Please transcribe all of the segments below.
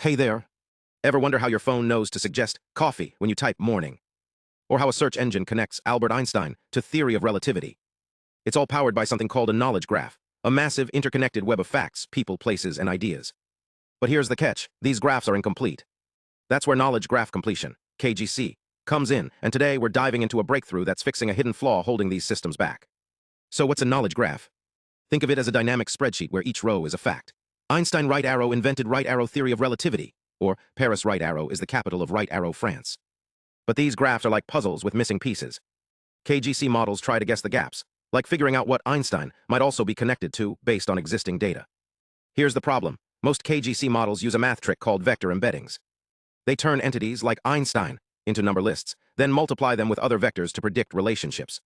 Hey there. Ever wonder how your phone knows to suggest coffee when you type morning? Or how a search engine connects Albert Einstein to theory of relativity? It's all powered by something called a knowledge graph, a massive interconnected web of facts, people, places, and ideas. But here's the catch. These graphs are incomplete. That's where knowledge graph completion, KGC, comes in, and today we're diving into a breakthrough that's fixing a hidden flaw holding these systems back. So what's a knowledge graph? Think of it as a dynamic spreadsheet where each row is a fact. Einstein right arrow invented right arrow theory of relativity, or Paris right arrow is the capital of right arrow France. But these graphs are like puzzles with missing pieces. KGC models try to guess the gaps, like figuring out what Einstein might also be connected to based on existing data. Here's the problem. Most KGC models use a math trick called vector embeddings. They turn entities like Einstein into number lists, then multiply them with other vectors to predict relationships.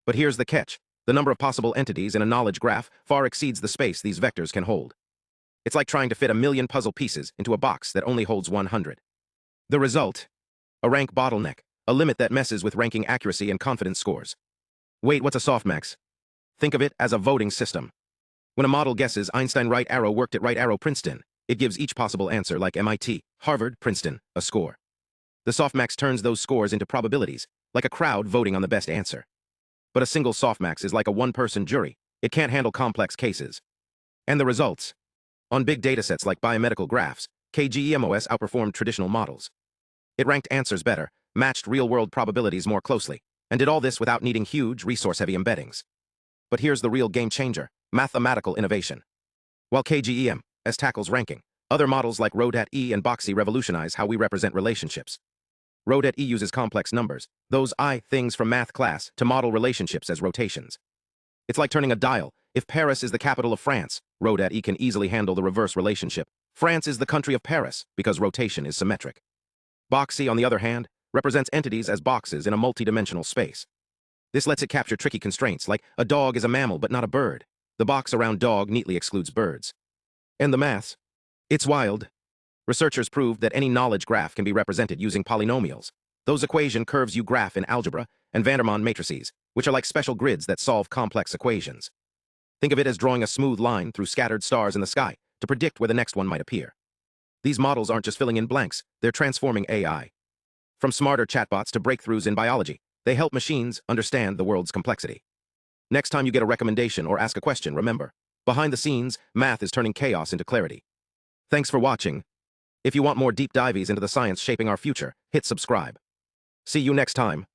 But here's the catch. The number of possible entities in a knowledge graph far exceeds the space these vectors can hold. It's like trying to fit 1,000,000 puzzle pieces into a box that only holds 100. The result? A rank bottleneck, a limit that messes with ranking accuracy and confidence scores. Wait, what's a softmax? Think of it as a voting system. When a model guesses Einstein right arrow worked at right arrow Princeton, it gives each possible answer like MIT, Harvard, Princeton, a score. The softmax turns those scores into probabilities, like a crowd voting on the best answer. But a single softmax is like a one-person jury. It can't handle complex cases. And the results? On big datasets like biomedical graphs, KGE-MOS outperformed traditional models. It ranked answers better, matched real-world probabilities more closely, and did all this without needing huge, resource-heavy embeddings. But here's the real game changer: mathematical innovation. While KGE-MOS tackles ranking, other models like relativity and BoxE revolutionize how we represent relationships. Relativity uses complex numbers, those things from math class, to model relationships as rotations. It's like turning a dial. If Paris is the capital of France, relativity can easily handle the reverse relationship. France is the country of Paris, because rotation is symmetric. BoxE, on the other hand, represents entities as boxes in a multidimensional space. This lets it capture tricky constraints, like a dog is a mammal but not a bird. The box around dog neatly excludes birds. And the maths? It's wild. Researchers proved that any knowledge graph can be represented using polynomials. Those equation curves you graph in algebra, and Vandermonde matrices, which are like special grids that solve complex equations. Think of it as drawing a smooth line through scattered stars in the sky to predict where the next one might appear. These models aren't just filling in blanks, they're transforming AI. From smarter chatbots to breakthroughs in biology, they help machines understand the world's complexity. Next time you get a recommendation or ask a question, remember, behind the scenes, math is turning chaos into clarity. Thanks for watching. If you want more deep dives into the science shaping our future, hit subscribe. See you next time.